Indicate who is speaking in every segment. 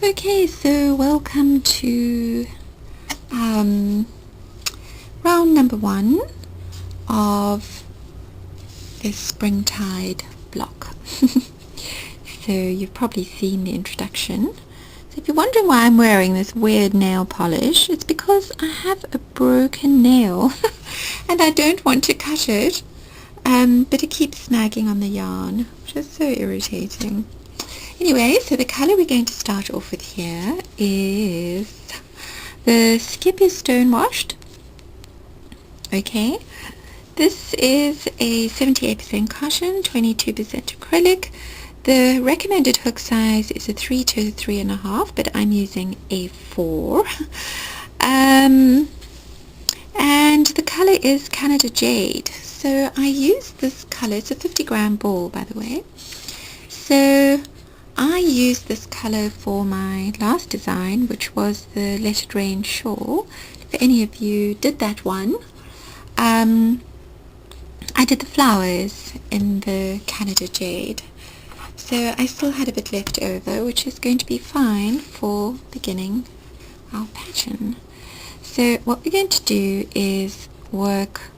Speaker 1: Okay, so welcome to round number 1 of this Springtide block. So you've probably seen the introduction. So if you're wondering why I'm wearing this weird nail polish, it's because I have a broken nail and I don't want to cut it, but it keeps snagging on the yarn, which is so irritating. Anyway, so the colour we're going to start off with here is the Skip is Stone Washed. Okay, this is a 78% cotton, 22% acrylic. The recommended hook size is a 3 to 3.5, but I'm using a 4. And the colour is Canada Jade. So I use this colour, it's a 50-gram ball by the way. So I used this colour for my last design, which was the Let It Rain shawl. If any of you did that one, I did the flowers in the Canada Jade. So I still had a bit left over, which is going to be fine for beginning our pattern. So what we're going to do is work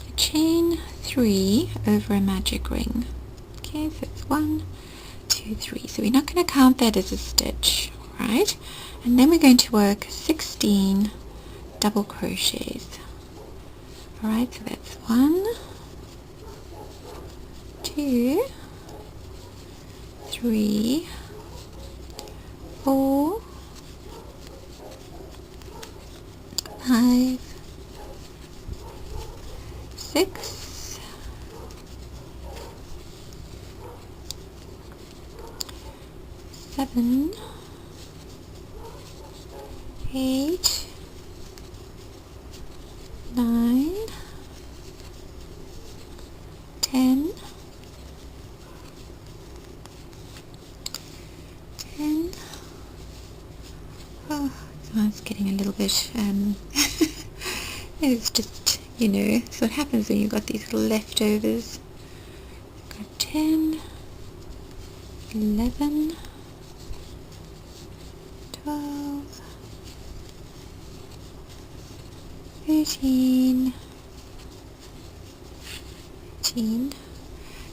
Speaker 1: a chain 3 over a magic ring. Okay, so it's 1, 2, 3. So we're not going to count that as a stitch, right? And then we're going to work 16 double crochets. Alright, so that's 1, 2, 3, 4, 5, 6, 7, 8, 9, 10, 10. Oh, it's getting a little bit, it's just, it's what happens when you've got these little leftovers. Got 10, 11, 12, 13, 14.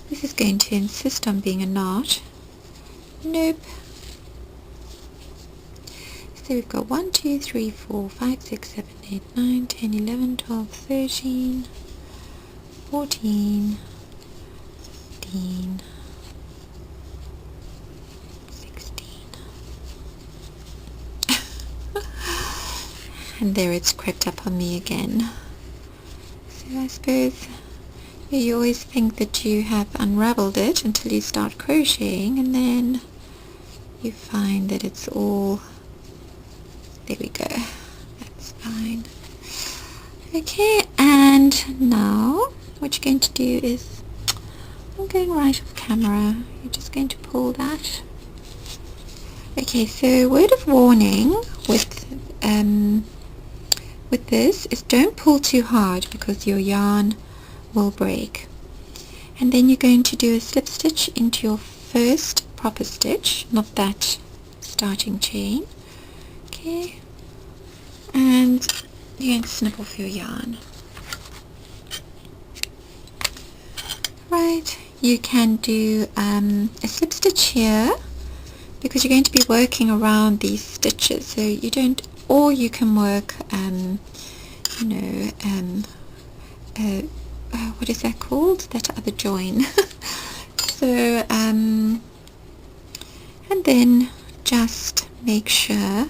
Speaker 1: This is going to insist on being a knot. Nope. So we've got 1, 2, 3, 4, 5, 6, 7, 8, 9, 10, 11, 12, 13, 14, 15, 16. And there it's crept up on me again. So I suppose you always think that you have unraveled it until you start crocheting, and then you find that it's all, there we go, that's fine. Okay, and now what you're going to do is, I'm going right off camera, you're just going to pull that. Okay, so word of warning with this is don't pull too hard because your yarn will break. And then you're going to do a slip stitch into your first proper stitch, not that starting chain. Okay, and you're going to snip off your yarn. Right, you can do a slip stitch here because you're going to be working around these stitches, so you don't, or you can work what is that called, that other join. So and then just make sure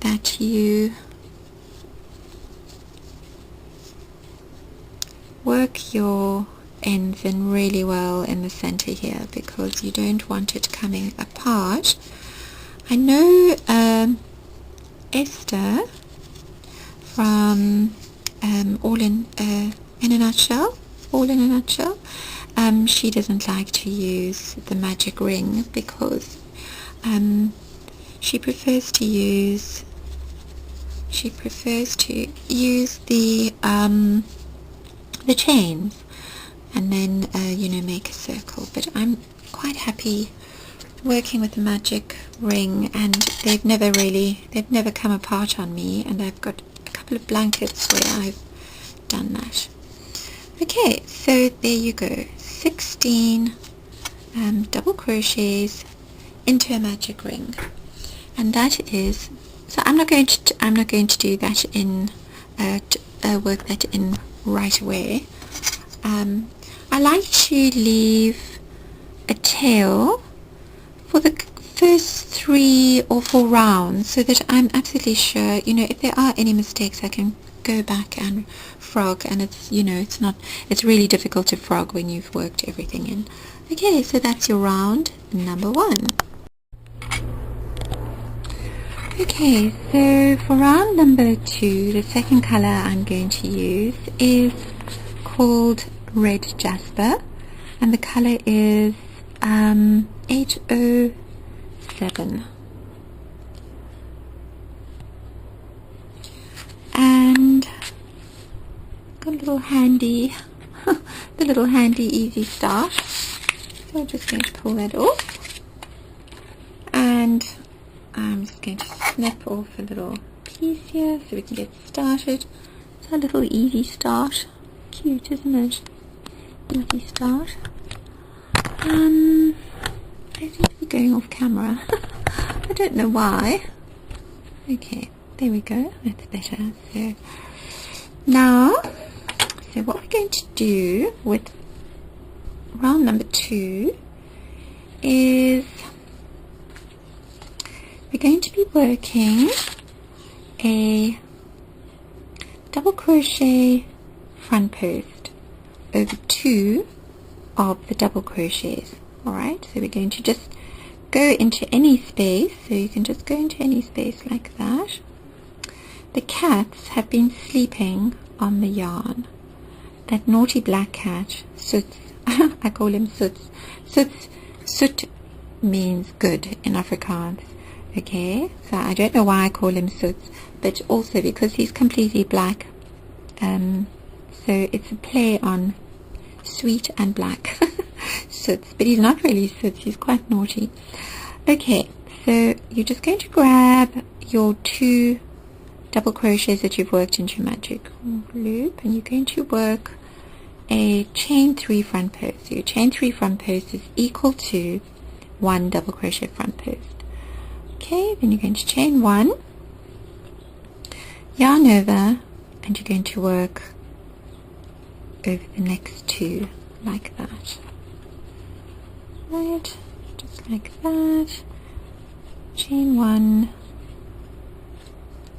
Speaker 1: that you work your ends in really well in the center here because you don't want it coming apart. I know Esther from All in a Nutshell, she doesn't like to use the magic ring because she prefers to use the chains and then make a circle, but I'm quite happy working with the magic ring, and they've never come apart on me, and I've got a couple of blankets where I've done that. Okay, so there you go, 16 double crochets into a magic ring, and that is, so I'm not going to do that in work that in right away. I like to leave a tail for the first 3 or 4 rounds, so that I'm absolutely sure, if there are any mistakes, I can go back and frog, and it's, it's really difficult to frog when you've worked everything in. Okay, so that's your round number 1. Okay, so for round number 2, the second color I'm going to use is called Red Jasper, and the color is 807. And got a little handy, the little handy easy start. So I'm just going to pull that off, and I'm just going to snip off a little piece here so we can get started. It's a little easy start. Cute, isn't it? Easy start. I seem to be going off camera. I don't know why. Okay, there we go. That's better. So now, what we're going to do with round number 2 is we're going to be working a double crochet front post over 2 of the double crochets. Alright, so we're going to just go into any space, so you can just go into any space like that. The cats have been sleeping on the yarn. That naughty black cat, Soot, I call him Soots. Soot means good in Afrikaans. Okay, so I don't know why I call him Soots, but also because he's completely black. So it's a play on sweet and black. Soots, but he's not really Soots, he's quite naughty. Okay, so you're just going to grab your 2 double crochets that you've worked into your magic loop, and you're going to work a chain 3 front post. So your chain 3 front post is equal to 1 double crochet front post. Okay, then you're going to chain 1, yarn over, and you're going to work over the next 2 like that. Right, just like that. Chain 1,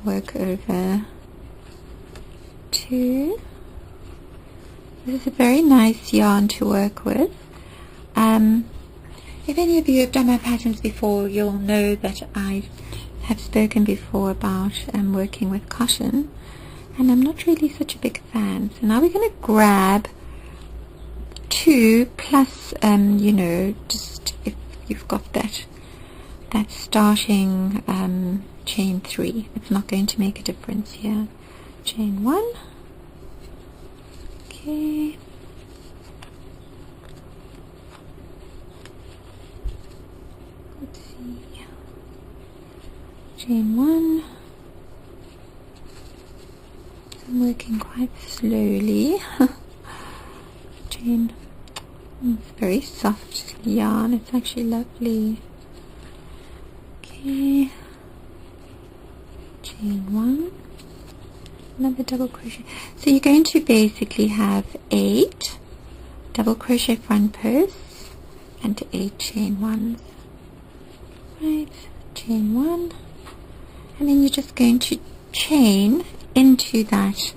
Speaker 1: work over 2. This is a very nice yarn to work with. If any of you have done my patterns before, you'll know that I have spoken before about working with cotton, and I'm not really such a big fan. So now we're going to grab 2 plus, just if you've got that starting chain 3, it's not going to make a difference here. Chain 1. Okay. Let's see. Chain 1. I'm working quite slowly. Chain. It's very soft yarn. It's actually lovely. Okay. Chain 1. Another double crochet. So you're going to basically have 8 double crochet front posts and 8 chain 1s. Right, chain 1, and then you're just going to chain into that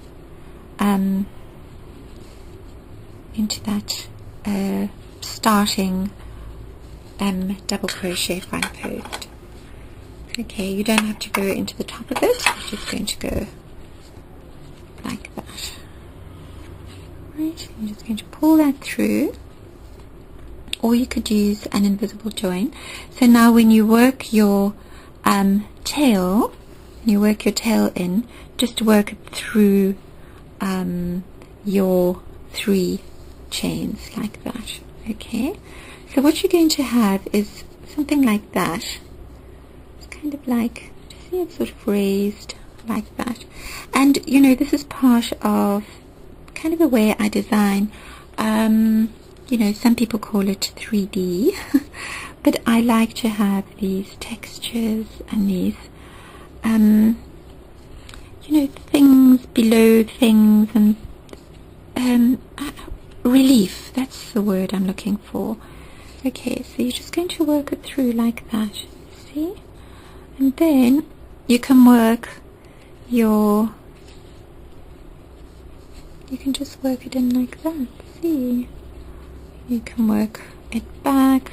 Speaker 1: starting double crochet front post. Okay, you don't have to go into the top of it, you're just going to go like that. Right, I'm just going to pull that through, or you could use an invisible join. So now when you work your tail, in, just work it through your 3 chains like that. Okay, so what you're going to have is something like that. It's kind of like, see, it's sort of raised like that. And you know, this is part of kind of the way I design. You know, some people call it 3D, but I like to have these textures and these, you know, things below things, and relief. That's the word I'm looking for. Okay, so you're just going to work it through like that, see? And then you can work you can just work it in like that, see? You can work it back.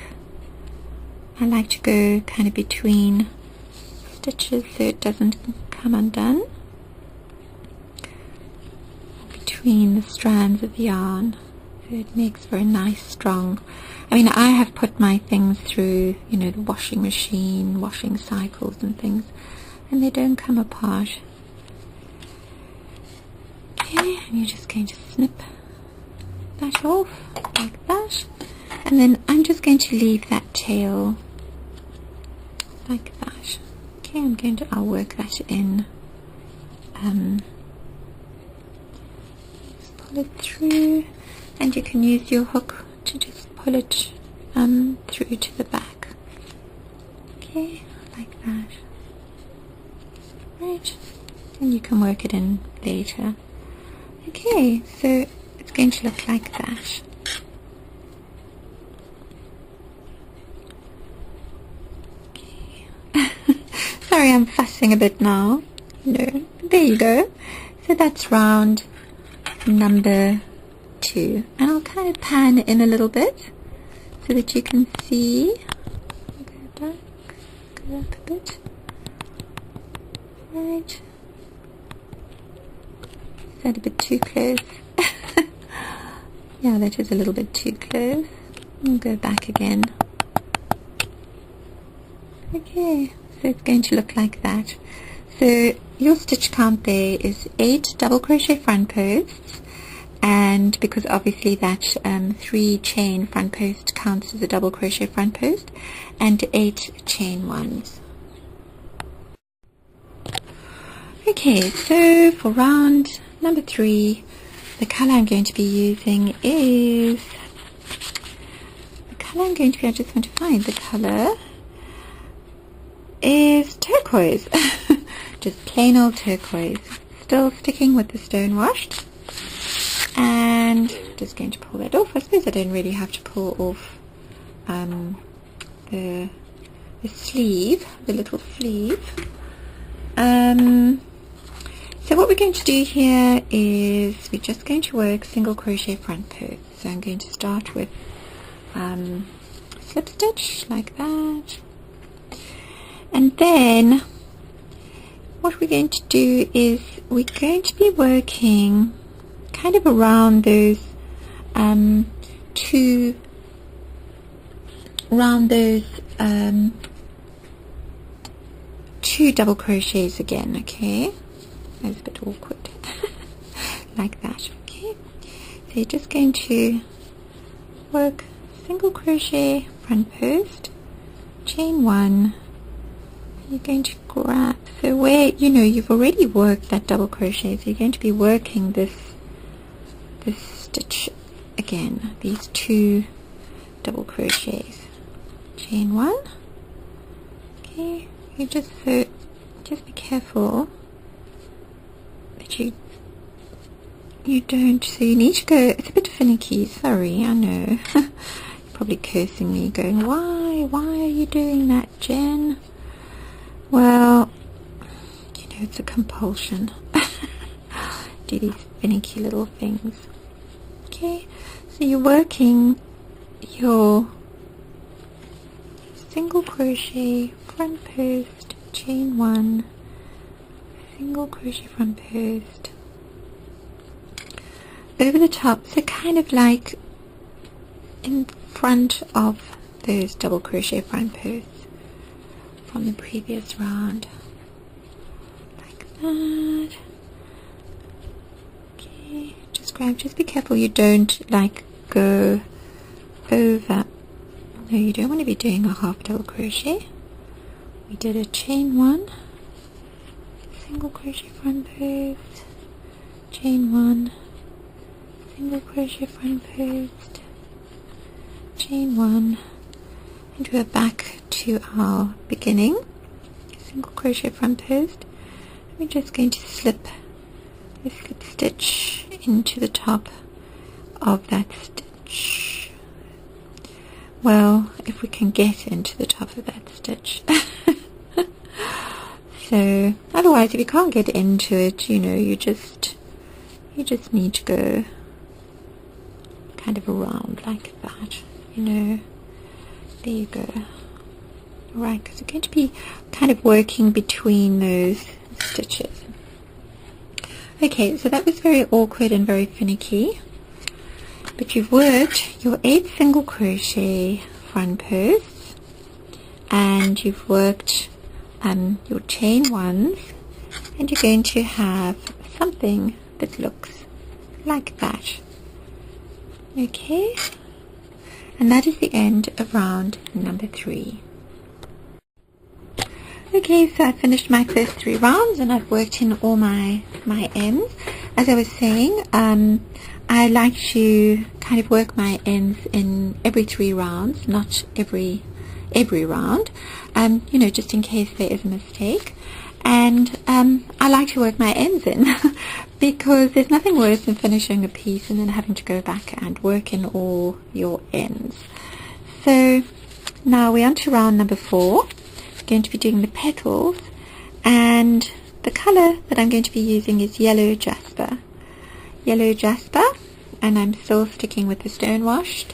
Speaker 1: I like to go kind of between stitches so it doesn't come undone, between the strands of yarn, so it makes for a nice strong, I mean, I have put my things through, you know, the washing machine, washing cycles and things, and they don't come apart. Okay, and you're just going to snip that off like that, and then I'm just going to leave that tail like that. Okay, I'll work that in. Just pull it through, and you can use your hook to just pull it through to the back. Okay, like that. Right, and you can work it in later. Okay, so it's going to look like that. Okay. Sorry, I'm fussing a bit now. No, there you go. So that's round number 2, and I'll kind of pan in a little bit so that you can see. Go back, go up a bit. Right. Is that a bit too close? Yeah, that is a little bit too close. I'll go back again. Okay, so it's going to look like that. So your stitch count there is 8 double crochet front posts, and because obviously that 3 chain front post counts as a double crochet front post, and 8 chain ones. Okay, so for round number 3, the colour I'm going to be using is, I just want to find the colour, is turquoise. Just plain old turquoise. Still sticking with the stone washed. And just going to pull that off. I suppose I don't really have to pull off the sleeve, the little sleeve. So what we're going to do here is we're just going to work single crochet front post. So I'm going to start with slip stitch like that, and then what we're going to do is we're going to be working kind of around those two double crochets again. Okay, that's a bit awkward. Like that. Okay, so you're just going to work single crochet front post, chain 1, you're going to grab, so where you know you've already worked that double crochet, so you're going to be working this stitch again, these 2 double crochets, chain 1. Okay, you just be careful that you don't, so you need to go, it's a bit finicky, sorry, I know. You're probably cursing me, going, why are you doing that, Jen? Well, you know, it's a compulsion. Do these finicky little things. Okay, so you're working your single crochet front post, chain 1, single crochet front post, over the top, so kind of like in front of those double crochet front posts from the previous round, like that. Okay, just grab, just be careful you don't like go over no, you don't want to be doing a half double crochet. We did a chain 1, single crochet front post, chain 1, single crochet front post, chain 1, and we're back to our beginning, single crochet front post. We're just going to slip a slip stitch into the top of that stitch. Well, if we can get into the top of that stitch. So otherwise, if you can't get into it, you know, you just need to go kind of around like that, you know. There you go. Right, because we're going to be kind of working between those stitches. Okay, so that was very awkward and very finicky, but you've worked your 8 single crochet front posts, and you've worked your chain 1s, and you're going to have something that looks like that. Okay, and that is the end of round number 3. Okay, so I finished my first 3 rounds and I've worked in all my ends. As I was saying, I like to kind of work my ends in every 3 rounds, not every round, you know, just in case there is a mistake. And I like to work my ends in because there's nothing worse than finishing a piece and then having to go back and work in all your ends. So now we're on to round number 4. Going to be doing the petals, and the color that I'm going to be using is yellow jasper, and I'm still sticking with the stone washed,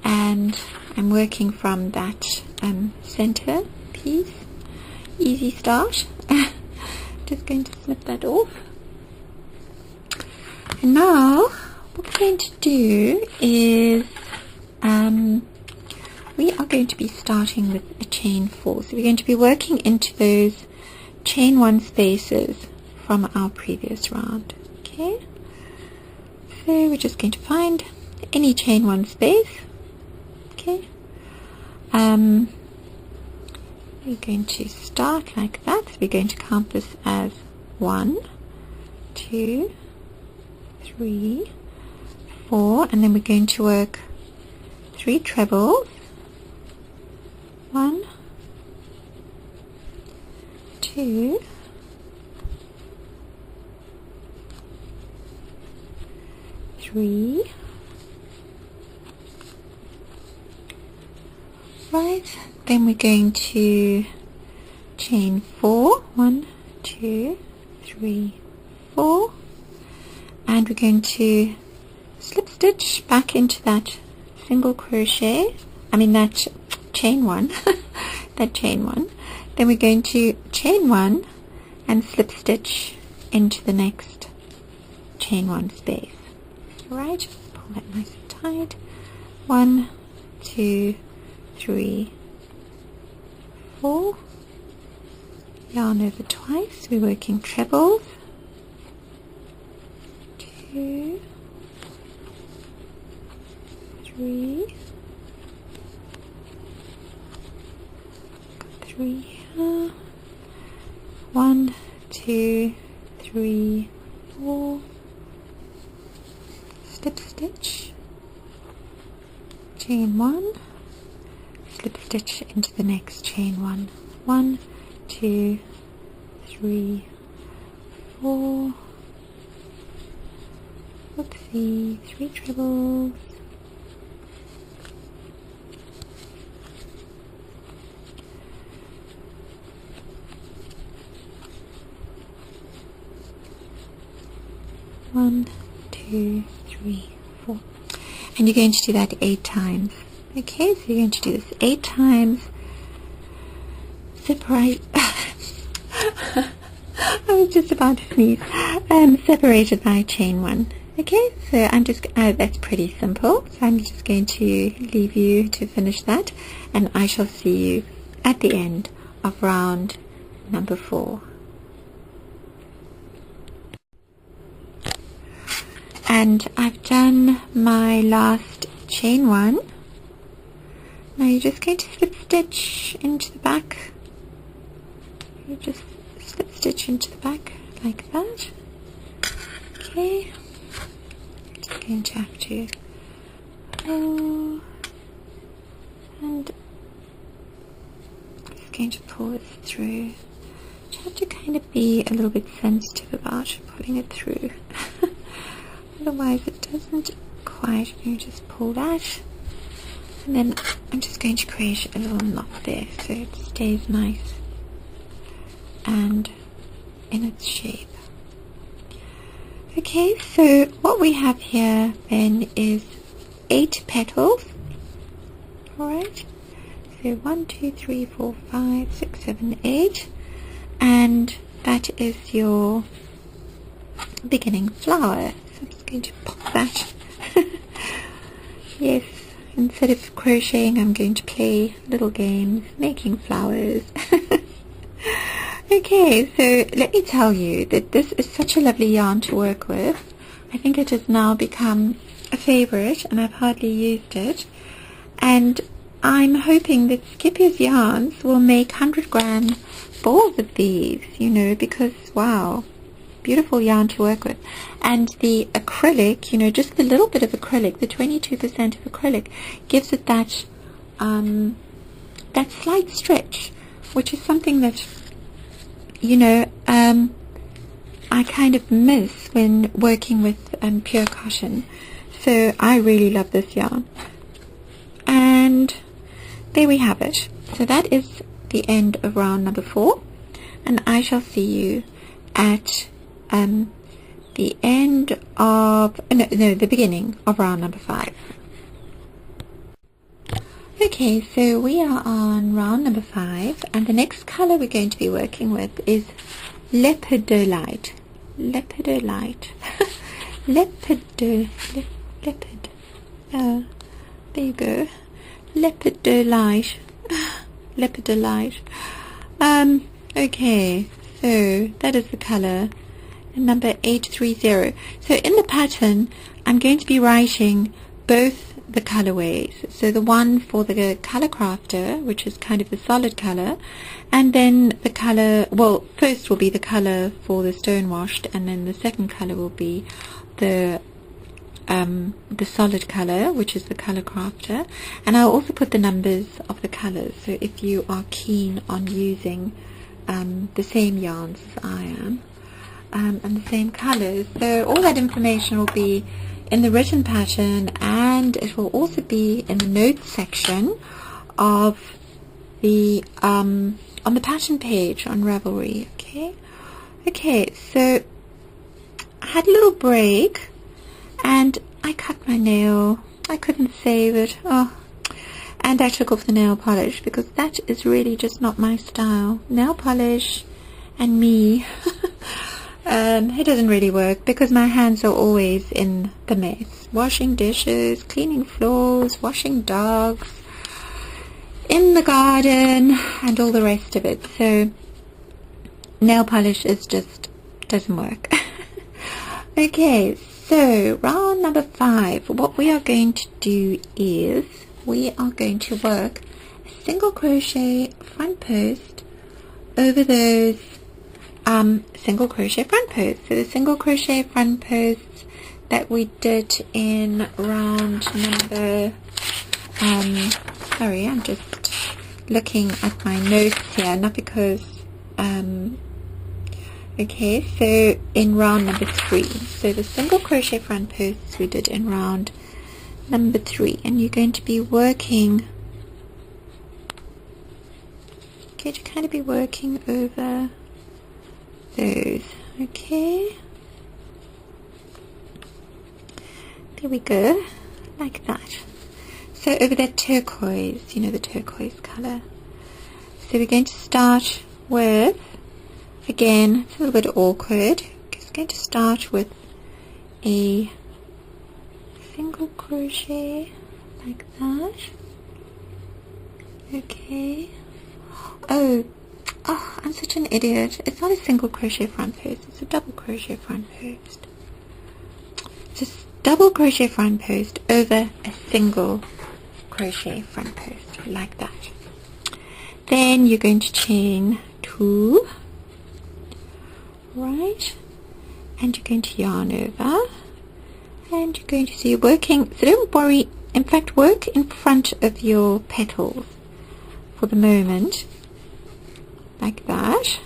Speaker 1: and I'm working from that center piece. Easy start. Just going to snip that off, and now what we're going to do is we are going to be starting with a chain 4. So we're going to be working into those chain 1 spaces from our previous round. Okay, so we're just going to find any chain 1 space. Okay, we're going to start like that. So we're going to count this as 1, 2, 3, 4, and then we're going to work 3 trebles. 1, 2, 3, right, then we're going to chain 4, 1, 2, 3, 4, and we're going to slip stitch back into that single crochet, that chain 1, that chain 1, then we're going to chain 1 and slip stitch into the next chain 1 space. Right, just pull that nice and tight. 1, 2, 3, 4, yarn over twice, we're working trebles, 2, 3, 3 here, 1, 2, 3, 4, slip stitch, chain 1, slip stitch into the next chain 1, 1, 2, 3, 4, oopsie, 3 trebles, 1, 2, 3, 4, and you're going to do that 8 times. Okay, so you're going to do this 8 times. Separate. I was just about to sneeze. Separated by chain 1. Okay, so I'm just that's pretty simple. So I'm just going to leave you to finish that, and I shall see you at the end of round number 4. And I've done my last chain 1, Now you're just going to slip stitch into the back. You just slip stitch into the back like that. Okay. Just going to have to pull, and just going to pull this through. You have to kind of be a little bit sensitive about pulling it through. Otherwise it doesn't quite. You just pull that, and then I'm just going to create a little knot there so it stays nice and in its shape. Okay, so what we have here then is 8 petals. Alright, so 1, 2, 3, 4, 5, 6, 7, 8, and that is your beginning flower. So I'm just going to pop that. Yes, instead of crocheting I'm going to play little games making flowers. Okay, so let me tell you that this is such a lovely yarn to work with. I think it has now become a favorite and I've hardly used it, and I'm hoping that Skipper's yarns will make 100-gram balls of these, you know, because wow, beautiful yarn to work with. And the acrylic, you know, just the little bit of acrylic, the 22% of acrylic, gives it that that slight stretch, which is something that, you know, I kind of miss when working with pure cotton. So I really love this yarn. And there we have it. So that is the end of round number 4, and I shall see you at the end of the beginning of round number 5. Okay, so we are on round number 5, and the next color we're going to be working with is lepidolite. Lepidolite. Leopard. Oh, there you go. Lepidolite. Lepidolite. Okay, so that is the color, number 830. So in the pattern, I'm going to be writing both the colorways. So the one for the color crafter, which is kind of the solid color, and then the color, well, first will be the color for the stonewashed, and then the second color will be the solid color, which is the color crafter. And I'll also put the numbers of the colors, so if you are keen on using the same yarns as I am, and the same colors, so all that information will be in the written pattern, and it will also be in the notes section of the on the pattern page on Ravelry. Okay, so I had a little break and I cut my nail. I couldn't save it. Oh, and I took off the nail polish because that is really just not my style. Nail polish and me. It doesn't really work because my hands are always in the mess. Washing dishes, cleaning floors, washing dogs, in the garden, and all the rest of it. So nail polish is just doesn't work. Okay, so round number 5. What we are going to do is we are going to work a single crochet front post over those single crochet front posts. So the single crochet front posts that we did in round number sorry, I'm just looking at my notes here, not because okay, so in round number 3, so the single crochet front posts we did in round number 3, and you're going to be working, okay, to kind of be working over those. Okay, there we go, like that. So over that turquoise, you know, the turquoise color. So we're going to start with, again, it's a little bit awkward, just going to start with a single crochet like that. Okay. Oh, I'm such an idiot. It's not a single crochet front post, it's a double crochet front post. Just double crochet front post over a single crochet front post like that. Then you're going to chain 2, right, and you're going to yarn over, and you're going to see you're working, so don't worry, in fact work in front of your petals for the moment, like that,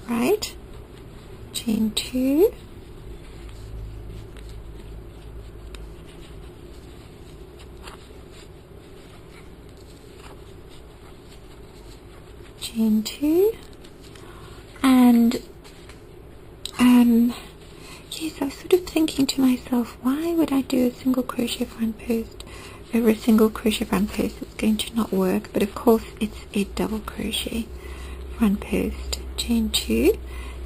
Speaker 1: right, chain 2, chain 2, and yes, I was sort of thinking to myself, why would I do a single crochet front post over a single crochet front post? It's going to not work, but of course it's a double crochet front post, chain 2.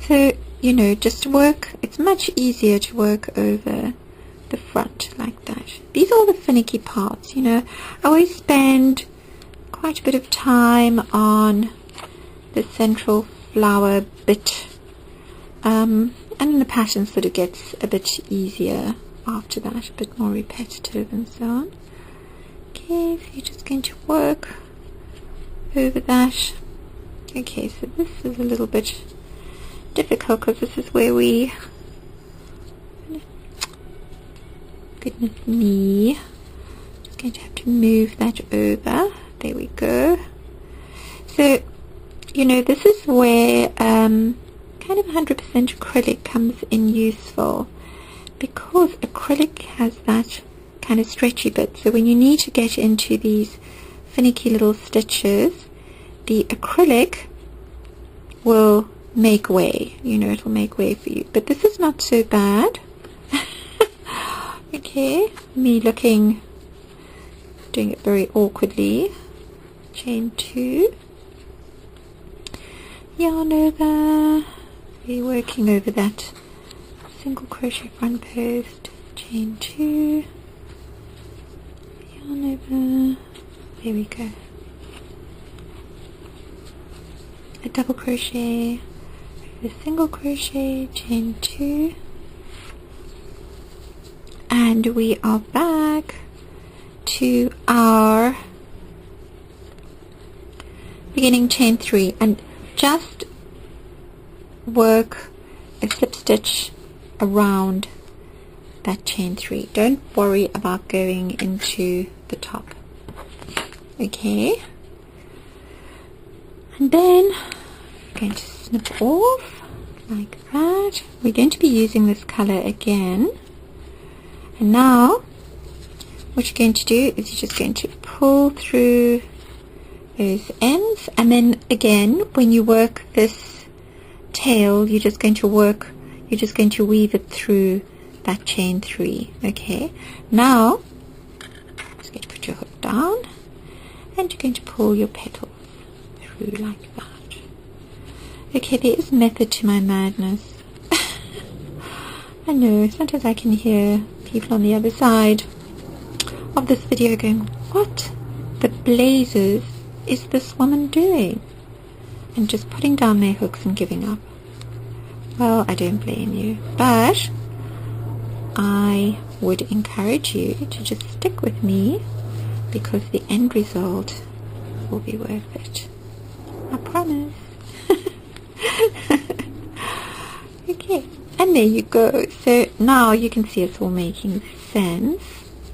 Speaker 1: So you know, just work, it's much easier to work over the front like that. These are all the finicky parts, you know. I always spend quite a bit of time on the central flower bit, and then the pattern sort of gets a bit easier after that, a bit more repetitive and so on. Okay, so you're just going to work over that. Okay, so this is a little bit difficult because this is where we, goodness me, just going to have to move that over. There we go. So you know, this is where kind of 100% acrylic comes in useful, because acrylic has that kind of stretchy bit. So when you need to get into these finicky little stitches, the acrylic will make way, you know, it'll make way for you. But this is not so bad. Okay, me doing it very awkwardly. Chain 2, yarn over, we're working over that single crochet front post, chain 2, yarn over, there we go, a double crochet, a single crochet, chain 2, and we are back to our beginning chain 3, and just work a slip stitch around that chain 3. Don't worry about going into the top. Okay, and then I'm going to snip off like that. We're going to be using this color again, and now what you're going to do is you're just going to pull through those ends, and then again when you work this tail, you're just going to weave it through that chain 3. Okay, now just going to put your hook down, and you're going to pull your petals through like that. Okay, there is method to my madness. I know sometimes I can hear people on the other side of this video going, what the blazes is this woman doing? And just putting down their hooks and giving up. Well, I don't blame you, but I would encourage you to just stick with me, because the end result will be worth it. I promise. Okay, and there you go. So now you can see it's all making sense.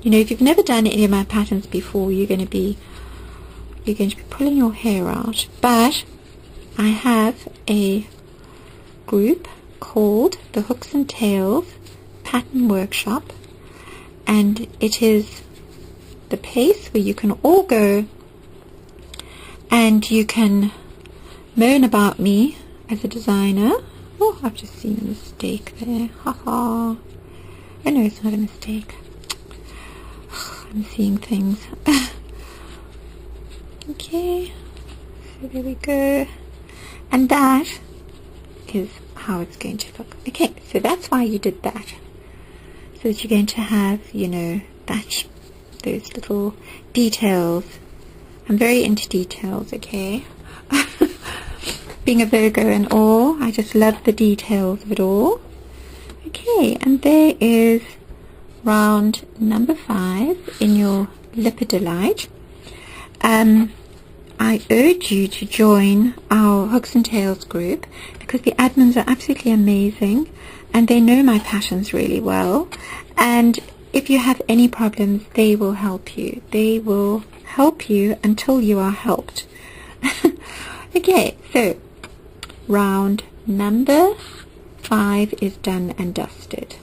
Speaker 1: You know, if you've never done any of my patterns before, you're going to be pulling your hair out. But I have a group called the Hooks and Tails Pattern Workshop, and it is the place where you can all go and you can moan about me as a designer. Oh, I've just seen a mistake there. Haha. Oh no, it's not a mistake. I'm seeing things. Okay, so there we go, and that is how it's going to look. Okay, so that's why you did that, so that you're going to have, you know, those little details. I'm very into details, okay? Being a Virgo and all, I just love the details of it all. Okay, and there is round number 5 in your Lipidolite. I urge you to join our Hooks and Tails group because the admins are absolutely amazing and they know my passions really well, and if you have any problems they will help you. They will help you until you are helped. Okay, so round number 5 is done and dusted.